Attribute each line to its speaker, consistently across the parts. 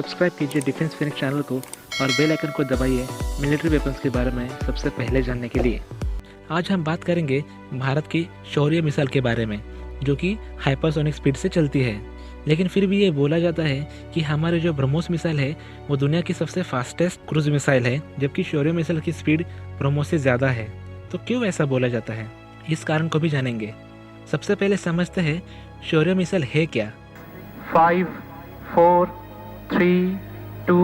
Speaker 1: Subscribe कीजिए defence Phoenix channel को और बेल आइकन को दबाइए मिलिट्री वेपन्स के बारे में सबसे पहले जानने के लिए। आज हम बात करेंगे भारत की शौर्य मिसाइल के बारे में, जो कि हाइपरसोनिक स्पीड से चलती है। लेकिन फिर भी ये बोला जाता है कि हमारे जो ब्रह्मोस मिसाइल है वो दुनिया की सबसे फास्टेस्ट क्रूज मिसाइल है, जबकि शौर्य मिसाइल की स्पीड ब्रह्मोस से ज़्यादा है। तो क्यों ऐसा बोला जाता है, इस कारण को भी जानेंगे। सबसे पहले समझते हैं शौर्य मिसाइल है क्या।
Speaker 2: 5, 4, 3, 2,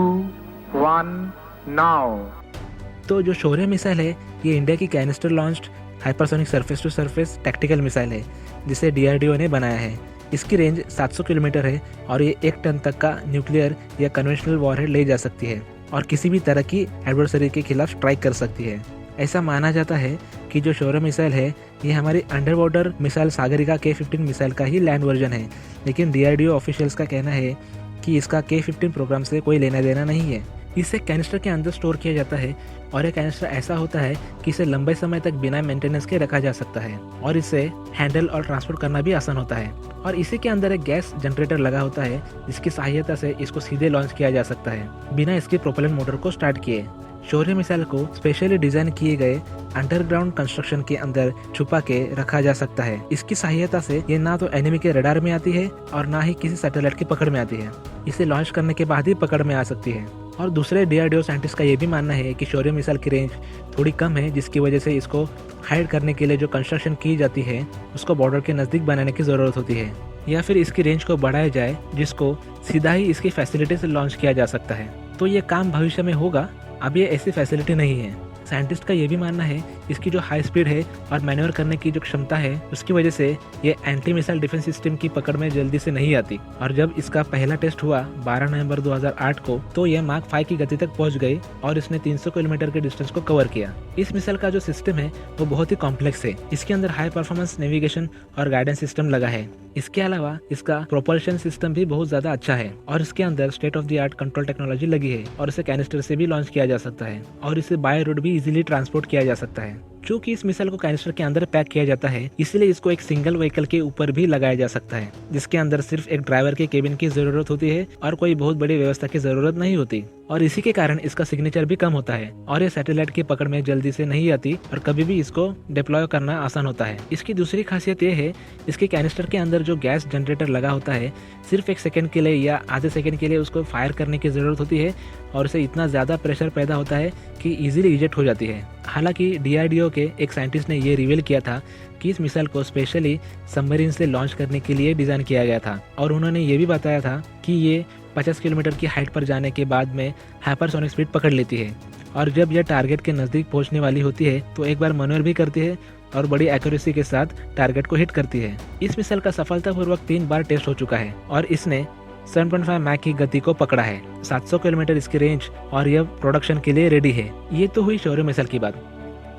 Speaker 2: 1 नाउ।
Speaker 1: तो जो शौर्य मिसाइल है ये इंडिया की canister launched hypersonic surface to surface tactical missile है, जिसे DRDO ने बनाया है। इसकी रेंज 700 किलोमीटर है और ये 1 टन तक का न्यूक्लियर या कन्वेंशनल वॉरहेड ले जा सकती है और किसी भी तरह की एडवर्सरी के खिलाफ स्ट्राइक कर सकती है। ऐसा माना जाता है कि जो शौर्य मिसाइल है ये हमारी under water missile Sagarika K-15 missile का ही लैंड वर्जन है, लेकिन DRDO ऑफिशियल्स का कहना है कि इसका K-15 प्रोग्राम से कोई लेना देना नहीं है। इसे कैनिस्टर के अंदर स्टोर किया जाता है और यह कैनिस्टर ऐसा होता है कि इसे लंबे समय तक बिना मेंटेनेंस के रखा जा सकता है और इसे हैंडल और ट्रांसपोर्ट करना भी आसान होता है। और इसी के अंदर एक गैस जनरेटर लगा होता है जिसकी सहायता से इसको सीधे लॉन्च किया जा सकता है बिना इसके प्रोपेलर मोटर को स्टार्ट किए। शौर्य मिसाइल को स्पेशली डिजाइन किए गए अंडरग्राउंड कंस्ट्रक्शन के अंदर छुपा के रखा जा सकता है। इसकी सहायता से ये ना तो एनिमी के रडार में आती है और ना ही किसी सैटेलाइट की पकड़ में आती है। इसे लॉन्च करने के बाद ही पकड़ में आ सकती है। और दूसरे DRDO साइंटिस्ट का ये भी मानना है कि शौर्य मिसाइल की रेंज थोड़ी कम है, जिसकी वजह से इसको हाइड करने के लिए जो कंस्ट्रक्शन की जाती है उसको बॉर्डर के नज़दीक बनाने की ज़रूरत होती है, या फिर इसकी रेंज को बढ़ाया जाए जिसको सीधा ही इसकी फैसिलिटी से लॉन्च किया जा सकता है। तो ये काम भविष्य में होगा, अब ये ऐसी फैसिलिटी नहीं है। साइंटिस्ट का ये भी मानना है इसकी जो हाई स्पीड है और मैन्यूवर करने की जो क्षमता है उसकी वजह से ये एंटी मिसाइल डिफेंस सिस्टम की पकड़ में जल्दी से नहीं आती। और जब इसका पहला टेस्ट हुआ 12 नवंबर 2008 को, तो यह माक 5 की गति तक पहुंच गई और इसने 300 किलोमीटर के डिस्टेंस को कवर किया। इस मिसाइल का जो सिस्टम है वो बहुत ही कॉम्प्लेक्स है। इसके अंदर हाई परफॉर्मेंस नेविगेशन और गाइडेंस सिस्टम लगा है। इसके अलावा इसका प्रोपल्शन सिस्टम भी बहुत ज्यादा अच्छा है और इसके अंदर state of the art control technology लगी है और इसे कैनिस्टर से भी लॉन्च किया जा सकता है और इसे बाय रोड भी इजीली ट्रांसपोर्ट किया जा सकता है। चूंकि इस मिसाइल को कैनिस्टर के अंदर पैक किया जाता है, इसलिए इसको एक सिंगल व्हीकल के ऊपर भी लगाया जा सकता है, जिसके अंदर सिर्फ एक ड्राइवर के केबिन की जरूरत होती है और कोई बहुत बड़ी व्यवस्था की जरूरत नहीं होती। और इसी के कारण इसका सिग्नेचर भी कम होता है और ये सैटेलाइट की पकड़ में जल्दी से नहीं आती और कभी भी इसको डिप्लॉय करना आसान होता है। इसकी दूसरी खासियत ये है इसके कैनिस्टर के अंदर जो गैस जनरेटर लगा होता है, सिर्फ 1 सेकंड के लिए या आधे सेकंड के लिए उसको फायर करने की जरूरत होती है और उसे इतना ज्यादा प्रेशर पैदा होता है कि इजीली इजेक्ट हो जाती है। हालांकि DRDO के एक साइंटिस्ट ने ये रिवील किया था कि इस मिसाइल को स्पेशली सबमरीन से लॉन्च करने के लिए डिजाइन किया गया था और उन्होंने ये भी बताया था कि ये 50 किलोमीटर की हाइट पर जाने के बाद में हाइपरसोनिक स्पीड पकड़ लेती है और जब यह टारगेट के नज़दीक पहुंचने वाली होती है तो एक बार मैन्यूवर भी करती है और बड़ी एक्यूरेसी के साथ टारगेट को हिट करती है। इस मिसाइल का सफलतापूर्वक 3 बार टेस्ट हो चुका है और इसने 7.5 मैक की गति को पकड़ा है। 700 किलोमीटर इसकी रेंज और यह प्रोडक्शन के लिए रेडी है। ये तो हुई शौर्य मिसाइल की बात।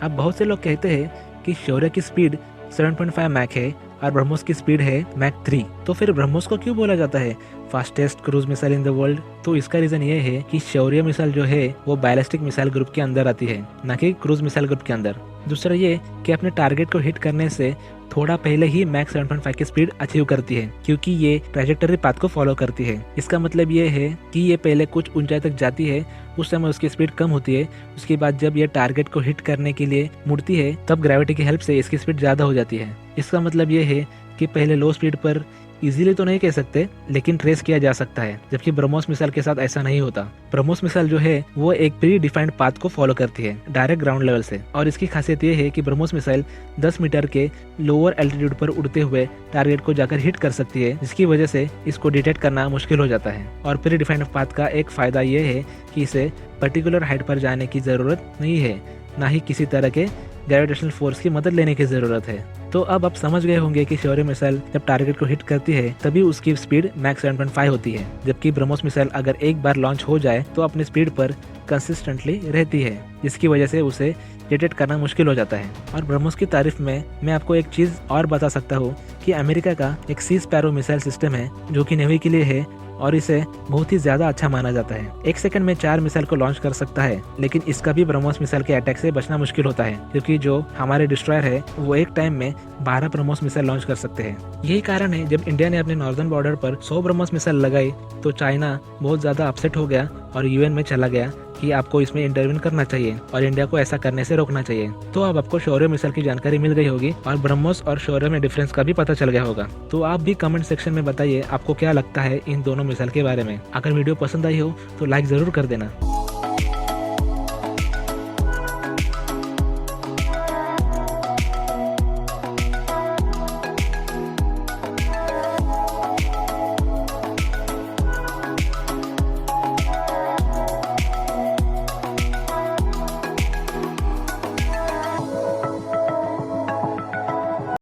Speaker 1: अब बहुत से लोग कहते हैं कि शौर्य की स्पीड 7.5 मैक है और ब्रह्मोस की स्पीड है मैक 3। तो फिर ब्रह्मोस को क्यों बोला जाता है fastest cruise missile in the world? तो इसका रीजन ये है कि शौर्य मिसाइल जो है वो बैलिस्टिक मिसाइल ग्रुप के अंदर आती है, न कि क्रूज मिसाइल ग्रुप के अंदर। दूसरा ये कि अपने टारगेट को हिट करने से थोड़ा पहले ही मैक 7.5 की स्पीड अचीव करती है, क्योंकि ये ट्रैजेक्टरी पाथ को फॉलो करती है। इसका मतलब ये है कि ये पहले कुछ ऊंचाई तक जाती है, उस समय उसकी स्पीड कम होती है, उसके बाद जब ये टारगेट को हिट करने के लिए मुड़ती है तब ग्रेविटी की हेल्प से इसकी स्पीड ज्यादा हो जाती है। इसका मतलब ये है कि पहले लो स्पीड पर इजीली तो नहीं कह सकते, लेकिन ट्रेस किया जा सकता है, जबकि ब्रह्मोस मिसाइल के साथ ऐसा नहीं होता। ब्रह्मोस मिसाइल जो है वो एक प्री डिफाइंड पाथ को फॉलो करती है डायरेक्ट ग्राउंड लेवल से और इसकी खासियत ये है कि ब्रह्मोस मिसाइल 10 मीटर के लोअर एल्टीट्यूड पर उड़ते हुए टारगेट को जाकर हिट कर सकती है, जिसकी वजह से इसको डिटेक्ट करना मुश्किल हो जाता है। और प्री डिफाइंड पाथ का एक फायदा ये है कि इसे पर्टिकुलर हाइट पर जाने की जरूरत नहीं है, ना ही किसी तरह के ग्रेविटेशनल फोर्स की मदद लेने की जरूरत है। तो अब आप समझ गए होंगे कि शौर्य मिसाइल जब टारगेट को हिट करती है तभी उसकी स्पीड मैक 7.5 होती है, जबकि ब्रह्मोस मिसाइल अगर एक बार लॉन्च हो जाए तो अपनी स्पीड पर कंसिस्टेंटली रहती है, जिसकी वजह से उसे डिटेक्ट करना मुश्किल हो जाता है। और ब्रह्मोस की तारीफ में मैं आपको एक चीज और बता सकता हूँ कि अमेरिका का एक सी स्पैरो मिसाइल सिस्टम है जो कि नेवी के लिए है और इसे बहुत ही ज्यादा अच्छा माना जाता है। 1 सेकंड में 4 मिसाइल को लॉन्च कर सकता है, लेकिन इसका भी ब्रह्मोस मिसाइल के अटैक से बचना मुश्किल होता है, क्योंकि जो हमारे डिस्ट्रॉयर है वो एक टाइम में 12 ब्रह्मोस मिसाइल लॉन्च कर सकते हैं। यही कारण है जब इंडिया ने अपने नॉर्दर्न बॉर्डर पर 100 ब्रह्मोस मिसाइल लगाई तो चाइना बहुत ज्यादा अपसेट हो गया और यूएन में चला गया कि आपको इसमें इंटरवीन करना चाहिए और इंडिया को ऐसा करने से रोकना चाहिए। तो अब आपको शौर्य मिसाइल की जानकारी मिल गई होगी और ब्रह्मोस और शौर्य में डिफरेंस का भी पता चल गया होगा। तो आप भी कमेंट सेक्शन में बताइए आपको क्या लगता है इन दोनों मिसाइल के बारे में। अगर वीडियो पसंद आई हो तो लाइक जरूर कर देना।